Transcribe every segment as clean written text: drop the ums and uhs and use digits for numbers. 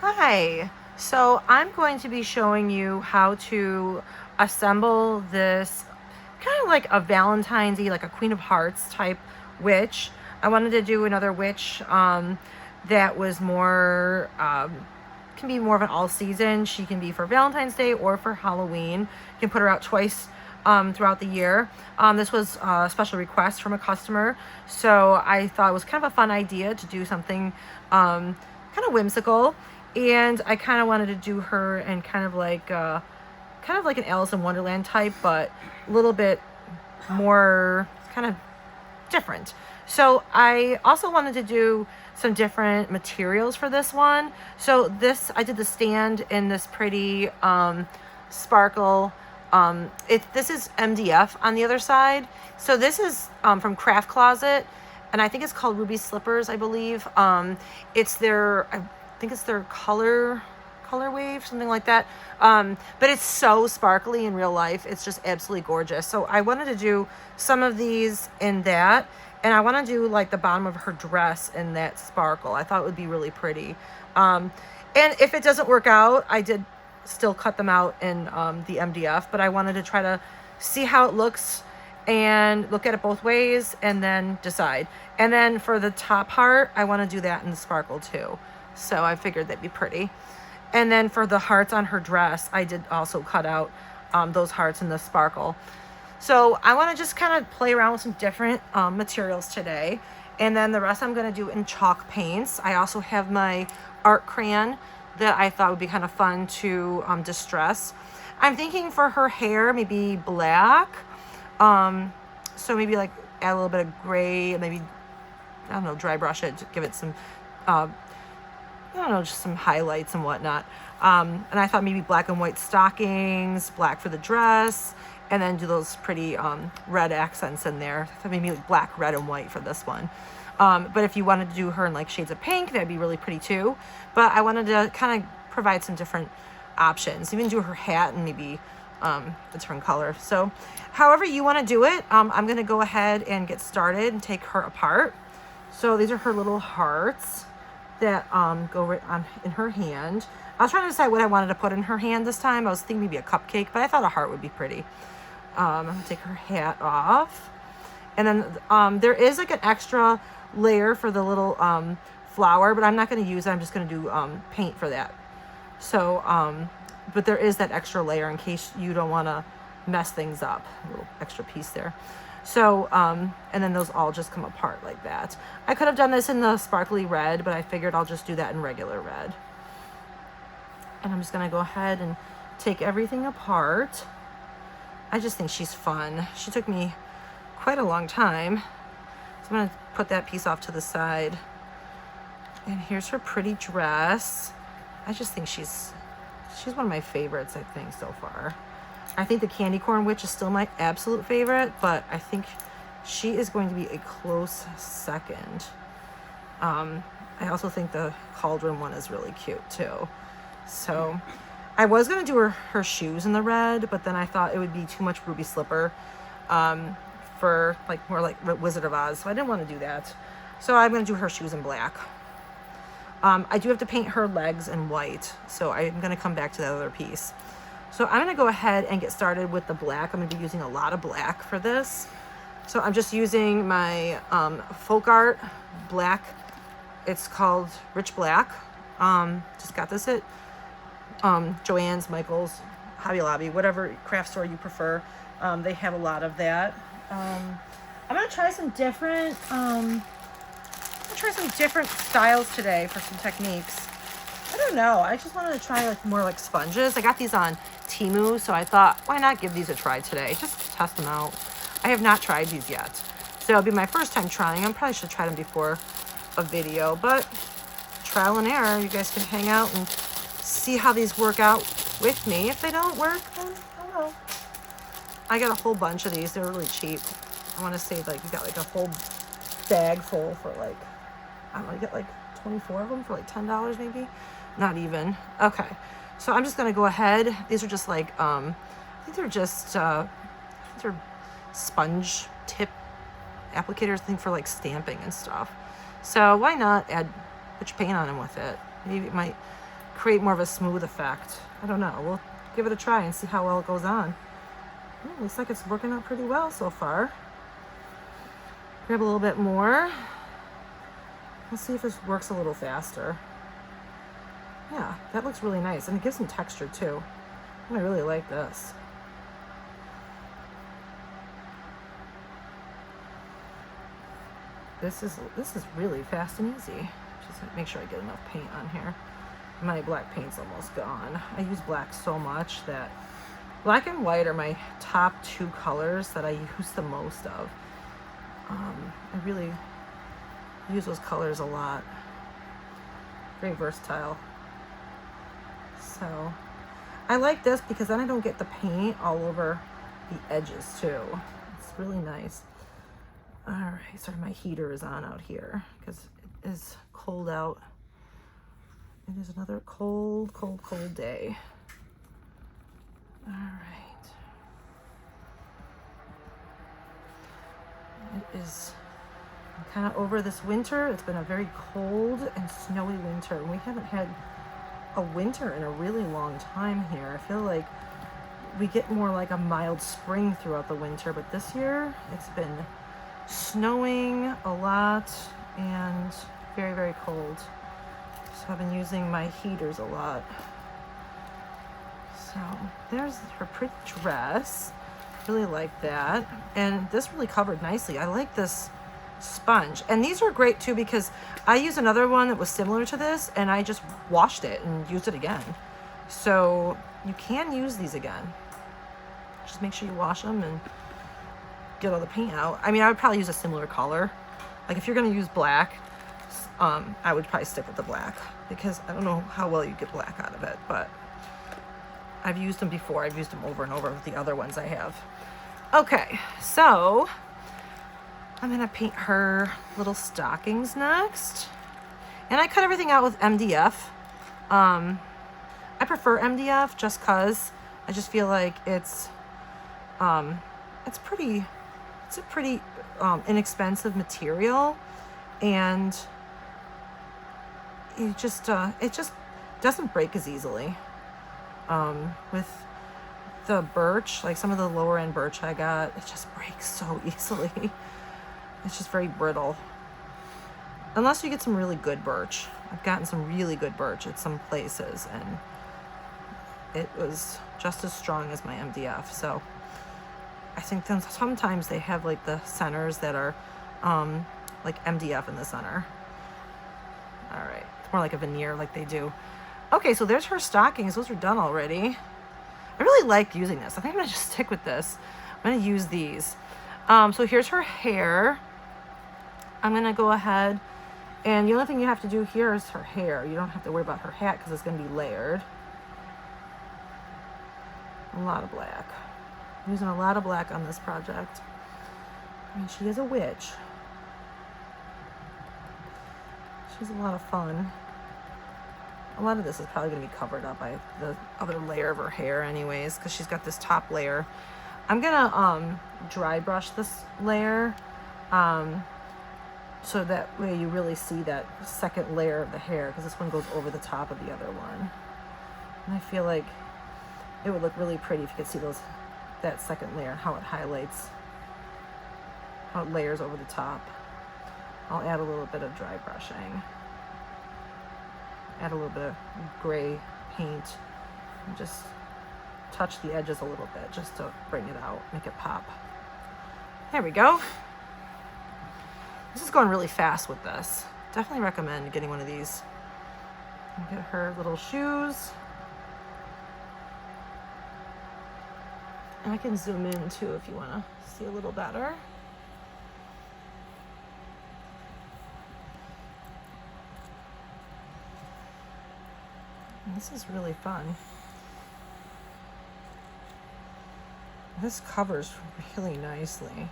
Hi, so I'm going to be showing you how to assemble this kind of like a Valentine's-y, like a Queen of Hearts type witch. I wanted to do another witch that was more, can be more of an all season. She can be for Valentine's Day or for Halloween. You can put her out twice throughout the year. This was a special request from a customer, so I thought it was kind of a fun idea to do something kind of whimsical. And I kind of wanted to do her in kind of like an Alice in Wonderland type, but a little bit more kind of different. So I also wanted to do some different materials for this one. So this, I did the stand in this pretty sparkle. This is MDF on the other side. So this is from Craft Closet, and I think it's called Ruby Slippers, I believe. It's their, I think it's their color wave, something like that. But it's so sparkly in real life. It's just absolutely gorgeous. So I wanted to do some of these in that, and I want to do like the bottom of her dress in that sparkle. I thought it would be really pretty. And if it doesn't work out, I did still cut them out in the MDF, but I wanted to try to see how it looks and look at it both ways and then decide. And then for the top part, I want to do that in the sparkle too. So I figured that'd be pretty. And then for the hearts on her dress, I did also cut out those hearts in the sparkle. So I want to just kind of play around with some different materials today. And then the rest I'm going to do in chalk paints. I also have my art crayon that I thought would be kind of fun to distress. I'm thinking for her hair, maybe black. So maybe like add a little bit of gray, maybe, I don't know, dry brush it to give it some, I don't know, just some highlights and whatnot. And I thought maybe black and white stockings, black for the dress, and then do those pretty red accents in there. So maybe like black, red, and white for this one. But if you wanted to do her in like shades of pink, that'd be really pretty too. But I wanted to kind of provide some different options. Even do her hat and maybe a different color. So however you want to do it, I'm going to go ahead and get started and take her apart. So these are her little hearts that go right on in her hand. I was trying to decide what I wanted to put in her hand this time. I was thinking maybe a cupcake, but I thought a heart would be pretty. I'm going to take her hat off. And then there is like an extra layer for the little flower, but I'm not going to use it. I'm just going to do paint for that. So, but there is that extra layer in case you don't want to mess things up. A little extra piece there. So, and then those all just come apart like that. I could have done this in the sparkly red, but I figured I'll just do that in regular red. And I'm just going to go ahead and take everything apart. I just think she's fun. She took me quite a long time. So I'm going to put that piece off to the side. And here's her pretty dress. I just think she's one of my favorites, I think, so far. I think the Candy Corn Witch is still my absolute favorite, but I think she is going to be a close second. I also think the Cauldron one is really cute too. So I was going to do her shoes in the red, but then I thought it would be too much Ruby Slipper for like more like Wizard of Oz. So I didn't want to do that. So I'm going to do her shoes in black. I do have to paint her legs in white, so I'm going to come back to that other piece. So I'm going to go ahead and get started with the black. I'm going to be using a lot of black for this. So I'm just using my Folk Art black. It's called Rich Black. Just got this at Joann's, Michael's, Hobby Lobby, whatever craft store you prefer. They have a lot of that. I'm going to try some different... styles today for some techniques. I don't know. I just wanted to try like more like sponges. I got these on Temu, so I thought, why not give these a try today? Just to test them out. I have not tried these yet. So it'll be my first time trying. I probably should have tried them before a video, but trial and error. You guys can hang out and see how these work out with me. If they don't work, then I don't know. I got a whole bunch of these. They're really cheap. I want to say like you got like a whole bag full for like, I don't know, you get like 24 of them for like $10 maybe? Not even. Okay. So I'm just going to go ahead. These are just like, I think they're just, they're sponge tip applicators, I think for like stamping and stuff. So why not add, put your paint on them with it? Maybe it might create more of a smooth effect. I don't know. We'll give it a try and see how well it goes on. Looks like it's working out pretty well so far. Grab a little bit more. Let's see if this works a little faster. Yeah, that looks really nice. And it gives some texture too. I really like this. This is really fast and easy. Just make sure I get enough paint on here. My black paint's almost gone. I use black so much that black and white are my top two colors that I use the most of. I really use those colors a lot. Very versatile. So I like this because then I don't get the paint all over the edges too. It's really nice. All right, sorry, my heater is on out here because it is cold out. It is another cold, cold, cold day. All right. It is kind of over this winter. It's been a very cold and snowy winter, and we haven't had a winter in a really long time here. I feel like we get more like a mild spring throughout the winter, but this year it's been snowing a lot and very, very cold. So I've been using my heaters a lot. So there's her pretty dress. Really like that. And this really covered nicely. I like this sponge. And these are great too because I used another one that was similar to this and I just washed it and used it again. So you can use these again. Just make sure you wash them and get all the paint out. I mean, I would probably use a similar color. Like if you're going to use black, I would probably stick with the black because I don't know how well you get black out of it, but I've used them before. I've used them over and over with the other ones I have. Okay, so I'm gonna paint her little stockings next. And I cut everything out with MDF. I prefer MDF just cause I just feel like it's a pretty inexpensive material, and it just doesn't break as easily. With the birch, like some of the lower end birch I got, it just breaks so easily. It's just very brittle. Unless you get some really good birch. I've gotten some really good birch at some places and it was just as strong as my MDF. So I think sometimes they have like the centers that are like MDF in the center. All right, it's more like a veneer like they do. Okay, so there's her stockings. Those are done already. I really like using this. I think I'm gonna just stick with this. I'm gonna use these. So here's her hair. I'm gonna go ahead, and the only thing you have to do here is her hair. You don't have to worry about her hat because it's gonna be layered. A lot of black. I'm using a lot of black on this project. I mean, she is a witch. She's a lot of fun. A lot of this is probably going to be covered up by the other layer of her hair anyways, because she's got this top layer. I'm going to dry brush this layer so that way you really see that second layer of the hair, because this one goes over the top of the other one. And I feel like it would look really pretty if you could see that second layer, how it highlights, how it layers over the top. I'll add a little bit of dry brushing. Add a little bit of gray paint and just touch the edges a little bit just to bring it out, make it pop. There we go. This is going really fast with this. Definitely recommend getting one of these. Get her little shoes. And I can zoom in too if you want to see a little better. This is really fun. This covers really nicely.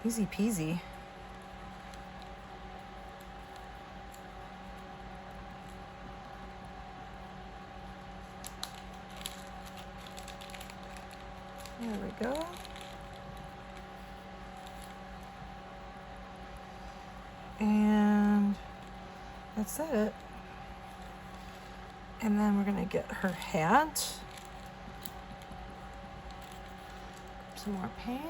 Easy peasy. There we go. And that's it. And then we're gonna get her hat. Some more paint.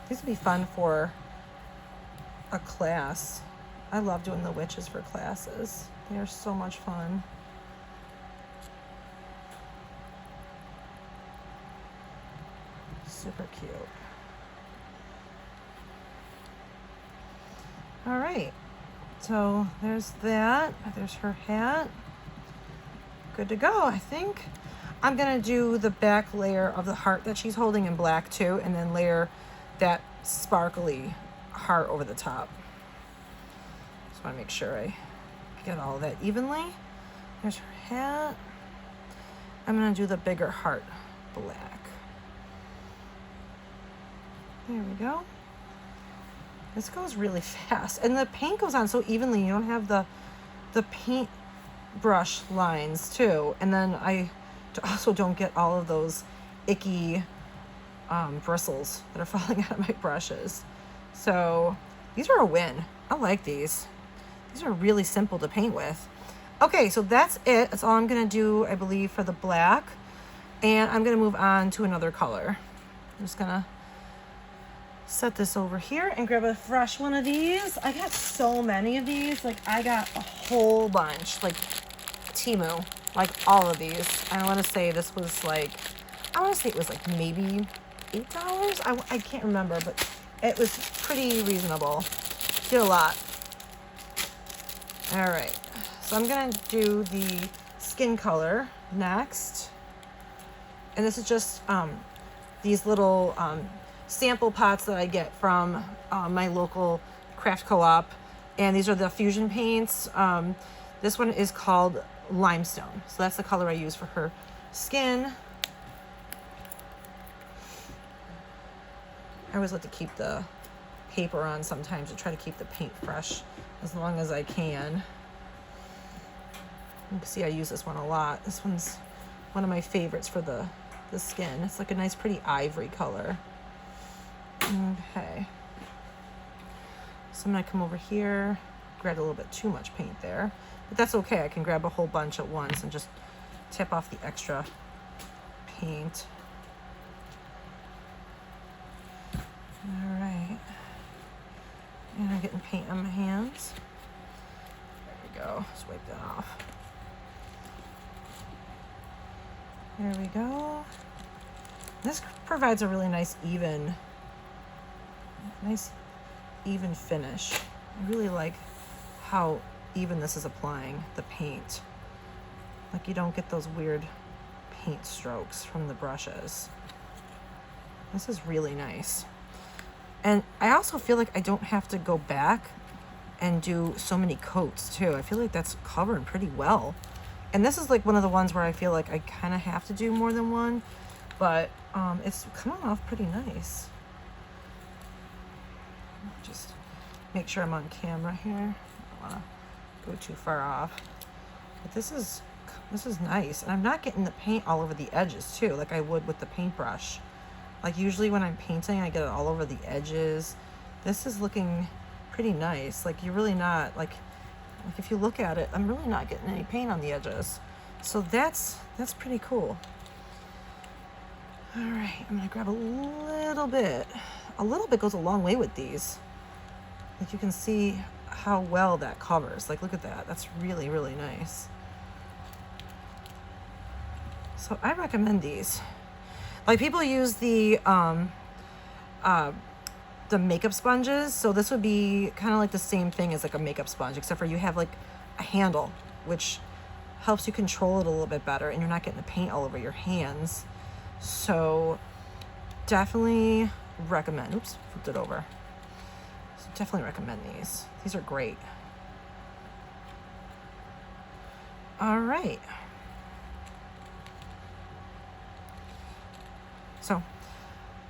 These would be fun for a class. I love doing the witches for classes. They are so much fun. Super cute. All right, so there's that. There's her hat. Good to go, I think. I'm gonna do the back layer of the heart that she's holding in black too, and then layer that sparkly heart over the top. Just wanna make sure I get all of that evenly. There's her hat. I'm gonna do the bigger heart black. There we go. This goes really fast, and the paint goes on so evenly. You don't have the paint brush lines too. And then I also don't get all of those icky bristles that are falling out of my brushes. So these are a win. I like these. These are really simple to paint with. Okay, so that's it. That's all I'm gonna do, I believe, for the black. And I'm gonna move on to another color. I'm just gonna set this over here and grab a fresh one of these. I got so many of these. Like, I got a whole bunch, like Temu, like all of these. I want to say this was like, I want to say it was like maybe $8. I can't remember, but it was pretty reasonable. Did a lot. All right, so I'm gonna do the skin color next. And this is just these little sample pots that I get from my local craft co-op, and these are the fusion paints. This one is called Limestone, so that's the color I use for her skin. I always like to keep the paper on sometimes to try to keep the paint fresh as long as I can. You can see I use this one a lot. This one's one of my favorites for the skin. It's like a nice pretty ivory color. Okay, so I'm gonna come over here, grab a little bit too much paint there, but that's okay. I can grab a whole bunch at once and just tip off the extra paint. All right, and I'm getting paint on my hands. There we go, let's wipe that off. There we go. This provides a really nice even finish. I really like how even this is applying the paint. Like, you don't get those weird paint strokes from the brushes. This is really nice. And I also feel like I don't have to go back and do so many coats too. I feel like that's covered pretty well. And this is like one of the ones where I feel like I kind of have to do more than one, but it's coming off pretty nice. Just make sure I'm on camera here. I don't want to go too far off. But this is nice. And I'm not getting the paint all over the edges too, like I would with the paintbrush. Like, usually when I'm painting, I get it all over the edges. This is looking pretty nice. Like, you're really not, like if you look at it, I'm really not getting any paint on the edges. So that's pretty cool. All right, I'm gonna grab a little bit. A little bit goes a long way with these. Like, you can see how well that covers. Like, look at that. That's really, really nice. So I recommend these. Like, people use the makeup sponges. So this would be kind of like the same thing as like a makeup sponge, except for you have like a handle, which helps you control it a little bit better, and you're not getting the paint all over your hands. So definitely recommend, oops, flipped it over. So definitely recommend these. These are great. All right. So,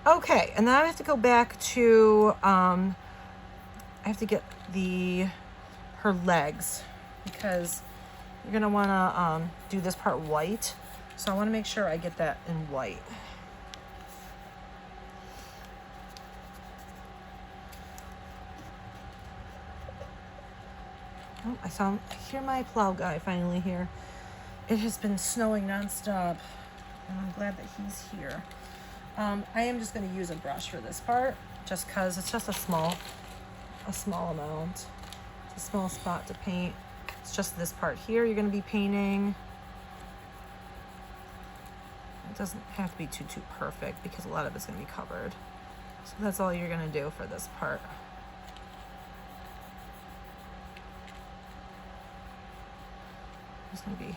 okay, and now I have to go back to, I have to get her legs, because you're gonna wanna do this part white. So I wanna make sure I get that in white. Oh, I hear my plow guy finally here. It has been snowing nonstop, and I'm glad that he's here. I am just going to use a brush for this part, just because it's just a small amount. It's a small spot to paint. It's just this part here you're going to be painting. It doesn't have to be too perfect because a lot of it's going to be covered. So that's all you're going to do for this part. I'm just going to be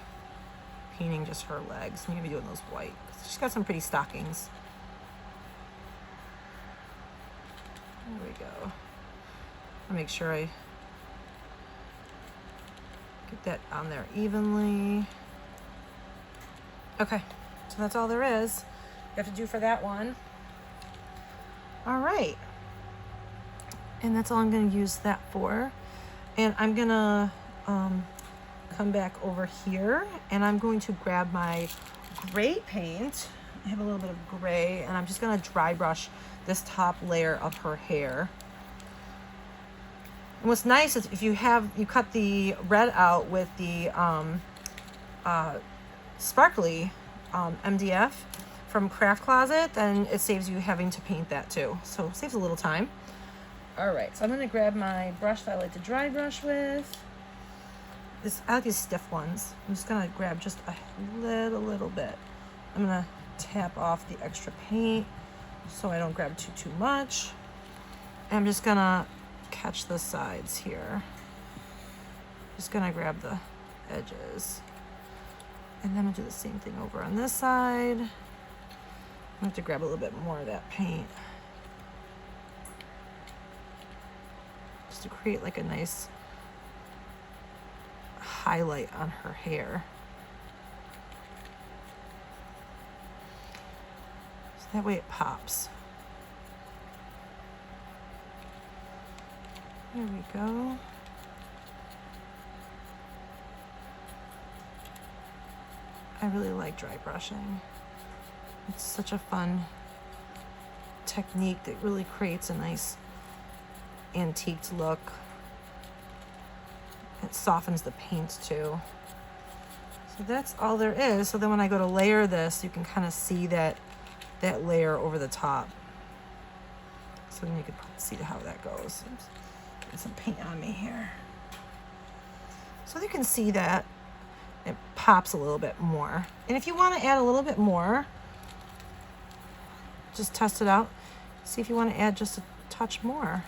painting just her legs. I'm going to be doing those white. She's got some pretty stockings. There we go. I'll make sure I get that on there evenly. Okay, so that's all there is you have to do for that one. All right, and that's all I'm going to use that for. And I'm going to come back over here, and I'm going to grab my gray paint. I have a little bit of gray, and I'm just going to dry brush this top layer of her hair. And what's nice is if you cut the red out with the sparkly MDF from Craft Closet, then it saves you having to paint that too. So it saves a little time. All right, so I'm gonna grab my brush that I like to dry brush with. I like these stiff ones. I'm just gonna grab just a little bit. I'm gonna tap off the extra paint so I don't grab too much. And I'm just gonna catch the sides here. Just gonna grab the edges. And then I'm gonna do the same thing over on this side. I have to grab a little bit more of that paint. Just to create like a nice highlight on her hair. So that way it pops. There we go. I really like dry brushing. It's such a fun technique that really creates a nice antiqued look. It softens the paint too. So that's all there is. So then when I go to layer this, you can kind of see that layer over the top. So then you can see how that goes. Oops. Get some paint on me here. So you can see that it pops a little bit more. And if you want to add a little bit more, just test it out. See if you want to add just a touch more.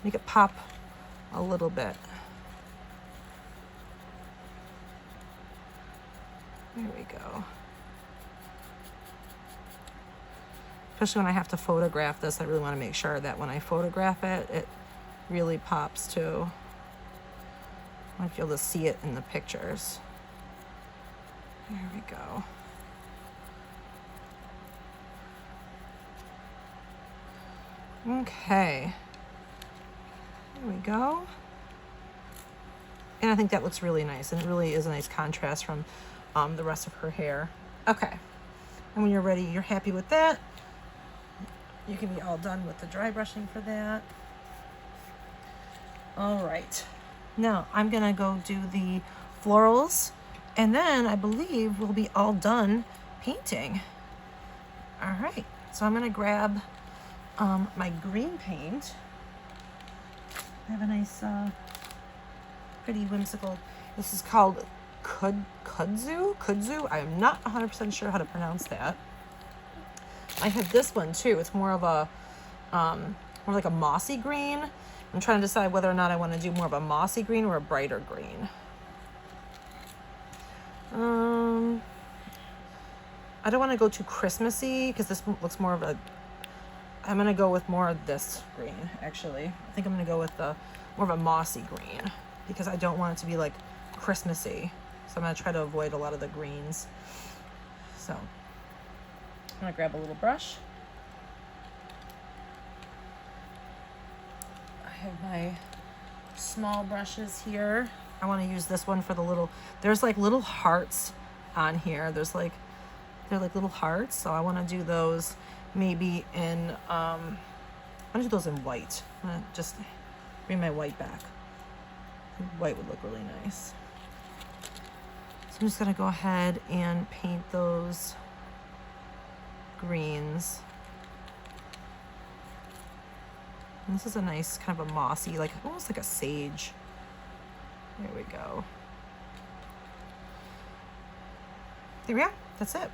Make it pop a little bit. There we go. Especially when I have to photograph this, I really want to make sure that when I photograph it, it really pops too. I want to be able to see it in the pictures. There we go. Okay. There we go. And I think that looks really nice, and it really is a nice contrast from the rest of her hair. Okay. And when you're ready, you're happy with that, you can be all done with the dry brushing for that. All right. Now I'm gonna go do the florals, and then I believe we'll be all done painting. All right. So I'm gonna grab my green paint. I have a nice, pretty whimsical, this is called kudzu. I am not 100% sure how to pronounce that. I have this one too. It's more of a, more like a mossy green. I'm trying to decide whether or not I want to do more of a mossy green or a brighter green. I don't want to go too Christmassy because this looks more of a, I'm going to go with more of this green, actually. I think I'm going to go with the more of a mossy green because I don't want it to be like Christmassy. So I'm going to try to avoid a lot of the greens. So I'm going to grab a little brush. I have my small brushes here. I want to use this one for the little, there's like little hearts on here. They're like little hearts. So I want to do those maybe in, I'm going to do those in white. I'm going to just bring my white back. White would look really nice. So I'm just gonna go ahead and paint those greens. And this is a nice kind of a mossy, like almost like a sage. There we go. There we are. That's it.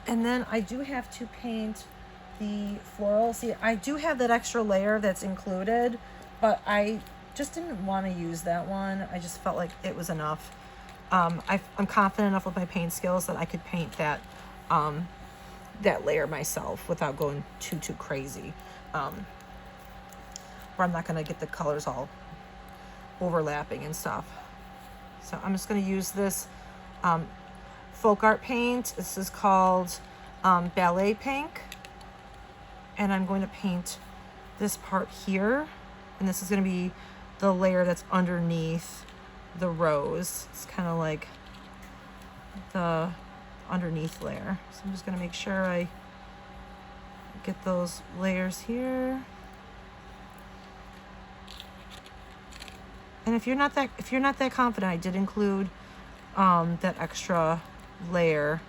And then I do have to paint the floral. See, I do have that extra layer that's included, but I just didn't want to use that one. I just felt like it was enough. I'm confident enough with my paint skills that I could paint that that layer myself without going too crazy. Where I'm not going to get the colors all overlapping and stuff. So I'm just going to use this folk art paint. This is called Ballet Pink. And I'm going to paint this part here. And this is going to be the layer that's underneath the rose. It's kind of like the underneath layer. So I'm just going to make sure I get those layers here. And if you're not that confident, I did include that extra layer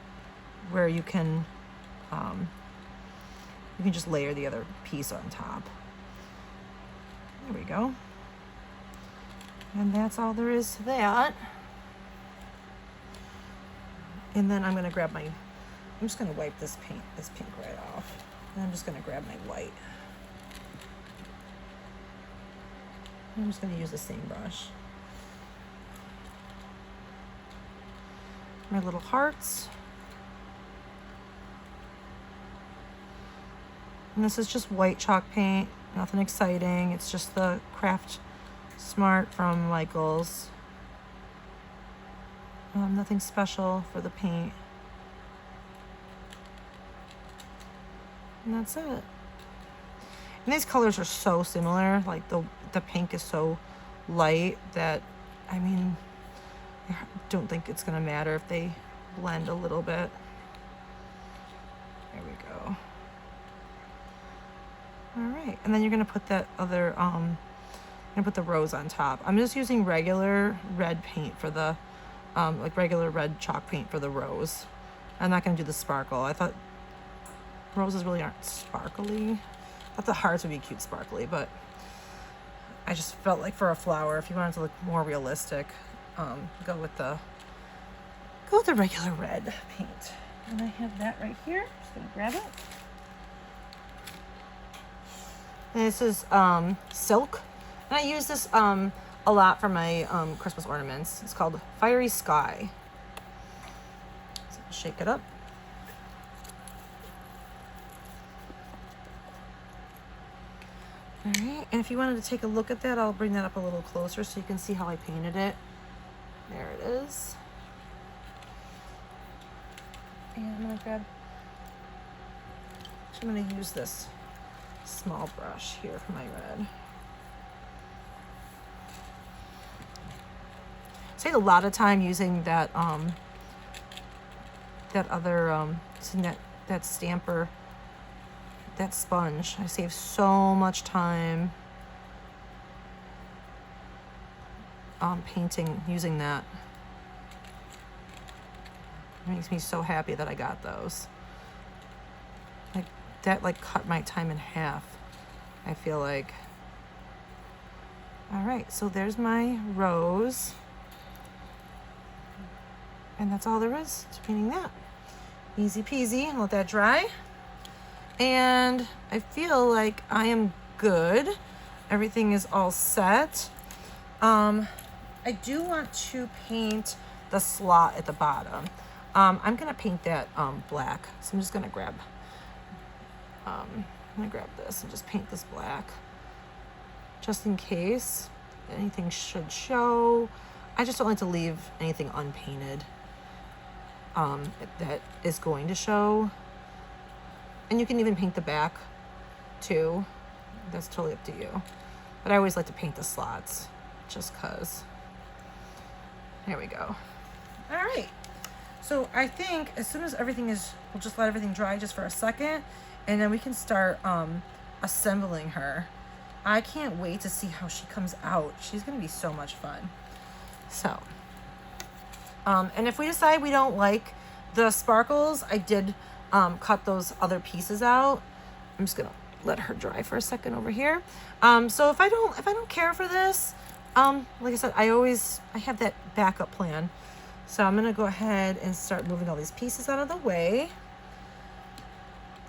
where you can just layer the other piece on top. There we go. And that's all there is to that. And then I'm going to grab I'm just going to wipe this pink right off. And I'm just going to grab my white. I'm just going to use the same brush. My little hearts. And this is just white chalk paint, nothing exciting. It's just the Craft Smart from Michaels. Nothing special for the paint. And that's it. And these colors are so similar. Like the pink is so light that, I mean, I don't think it's gonna matter if they blend a little bit. There we go. All right, and then you're gonna put that other, I'm gonna put the rose on top. I'm just using regular red paint for the, like regular red chalk paint for the rose. I'm not gonna do the sparkle. I thought roses really aren't sparkly. I thought the hearts would be cute sparkly, but I just felt like for a flower, if you wanted to look more realistic, go with the regular red paint. And I have that right here. Just gonna grab it. And this is silk. And I use this a lot for my Christmas ornaments. It's called Fiery Sky. So I'll shake it up. All right, and if you wanted to take a look at that, I'll bring that up a little closer so you can see how I painted it. There it is. And I'm gonna use this small brush here for my red. I spent a lot of time using that that other that stamper, that sponge. I save so much time painting using that. It makes me so happy that I got those. Like that cut my time in half, I feel like. All right, so there's my rose. And that's all there is to painting that. Easy peasy, and let that dry. And I feel like I am good. Everything is all set. I do want to paint the slot at the bottom. I'm gonna paint that black. So I'm just gonna grab this and just paint this black. Just in case anything should show. I just don't like to leave anything unpainted that is going to show. And you can even paint the back too. That's totally up to you. But I always like to paint the slots just cause. There we go. All right. So I think as soon as everything is, we'll just let everything dry just for a second, and then we can start assembling her. I can't wait to see how she comes out. She's gonna be so much fun. So, and if we decide we don't like the sparkles, I did cut those other pieces out. I'm just gonna let her dry for a second over here. So if I don't care for this, like I said, I have that backup plan. So I'm gonna go ahead and start moving all these pieces out of the way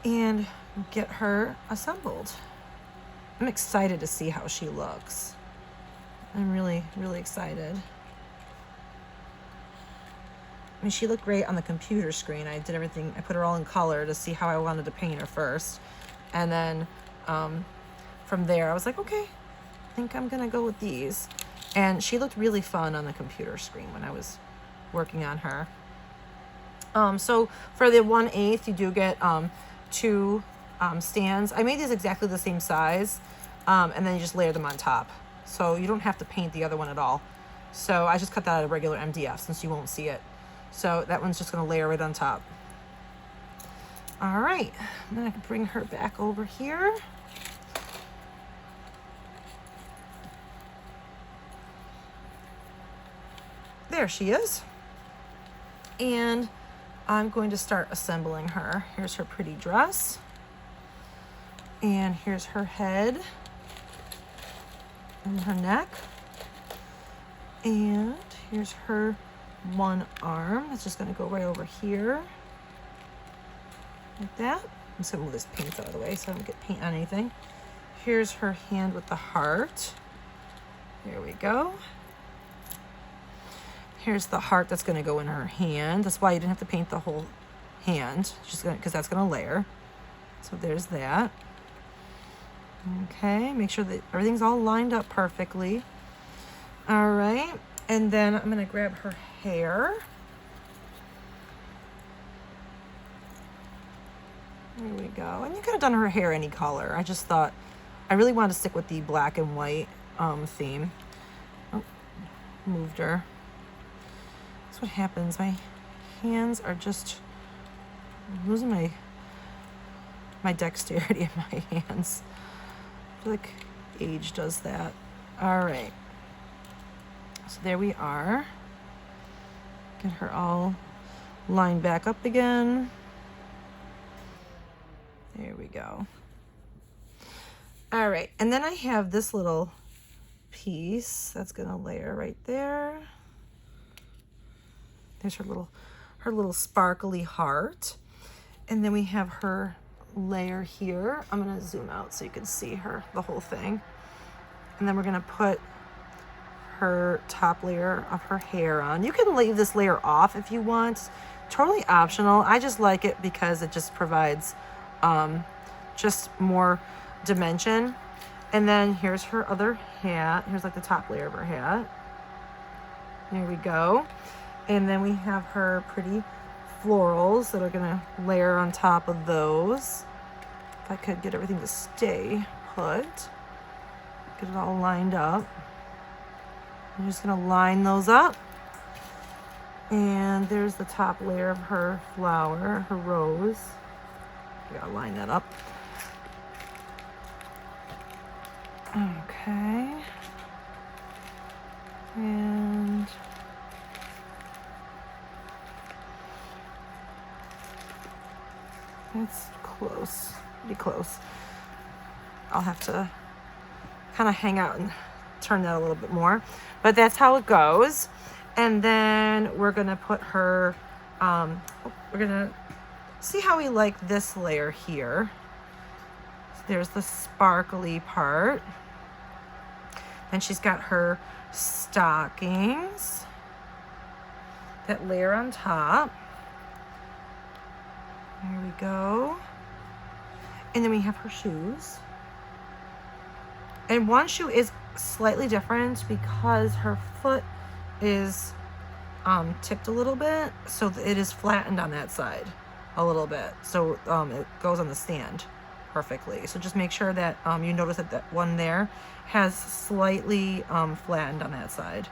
and get her assembled. I'm excited to see how she looks. I'm really, really excited. I mean, she looked great on the computer screen. I did everything, I put her all in color to see how I wanted to paint her first. And then from there, I was like, okay, I think I'm gonna go with these. And she looked really fun on the computer screen when I was working on her. So for the 1/8, you do get 2 stands. I made these exactly the same size, and then you just layer them on top. So you don't have to paint the other one at all. So I just cut that out of regular MDF since you won't see it. So that one's just gonna layer right on top. All right, then I can bring her back over here. There she is. And I'm going to start assembling her. Here's her pretty dress. And here's her head and her neck. And here's her one arm. It's just gonna go right over here. Like that. I'm just gonna move this paint out of the way so I don't get paint on anything. Here's her hand with the heart. There we go. Here's the heart that's gonna go in her hand. That's why you didn't have to paint the whole hand, just gonna, because that's gonna layer. So there's that. Okay, make sure that everything's all lined up perfectly. All right, and then I'm gonna grab her hair. There we go. And you could have done her hair any color. I just thought I really wanted to stick with the black and white theme. Oh, moved her. That's what happens. My hands are just losing my dexterity in my hands. I feel like age does that. All right. So there we are. Get her all lined back up again. There we go. All right, and then I have this little piece that's gonna layer right there. There's her little sparkly heart. And then we have her layer here. I'm gonna zoom out so you can see her, the whole thing. And then we're gonna put her top layer of her hair on. You can leave this layer off if you want. Totally optional. I just like it because it just provides just more dimension. And then here's her other hat. Here's like the top layer of her hat. There we go. And then we have her pretty florals that are gonna layer on top of those. If I could get everything to stay put. Get it all lined up. I'm just gonna line those up. And there's the top layer of her flower, her rose. You gotta line that up. Okay. And it's close, pretty close. I'll have to kind of hang out and turn that a little bit more, but that's how it goes. And then we're gonna put her, we're gonna see how we like this layer here. So there's the sparkly part. Then she's got her stockings that layer on top. There we go. And then we have her shoes. And one shoe is slightly different because her foot is tipped a little bit, so it is flattened on that side a little bit, so it goes on the stand perfectly. So just make sure that you notice that that one there has slightly flattened on that side.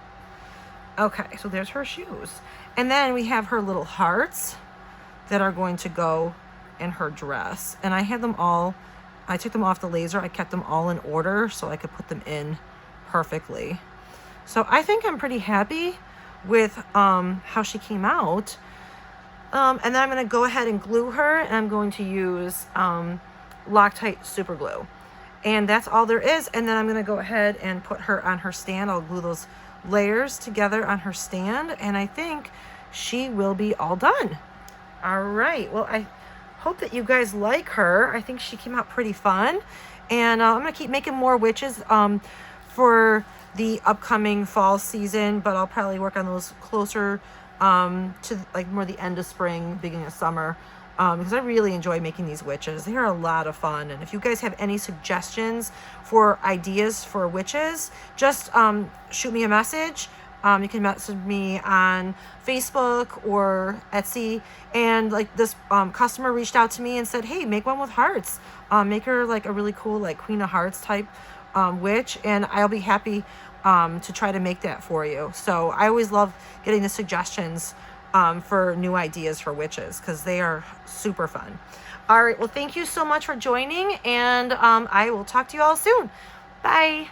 Okay, so there's her shoes. And then we have her little hearts that are going to go in her dress, and I have them all I took them off the laser. I kept them all in order so I could put them in perfectly. So I think I'm pretty happy with how she came out. And then I'm going to go ahead and glue her, and I'm going to use Loctite super glue. And that's all there is. And then I'm going to go ahead and put her on her stand. I'll glue those layers together on her stand, and I think she will be all done. All right. Well, I hope that you guys like her. I think she came out pretty fun. And I'm going to keep making more witches for the upcoming fall season, but I'll probably work on those closer to like more the end of spring, beginning of summer, because I really enjoy making these witches. They are a lot of fun. And if you guys have any suggestions for ideas for witches, just shoot me a message. You can message me on Facebook or Etsy. And like this customer reached out to me and said, hey, make one with hearts. Make her like a really cool like Queen of Hearts type witch, and I'll be happy to try to make that for you. So I always love getting the suggestions for new ideas for witches, because they are super fun. All right, well, thank you so much for joining, and I will talk to you all soon. Bye.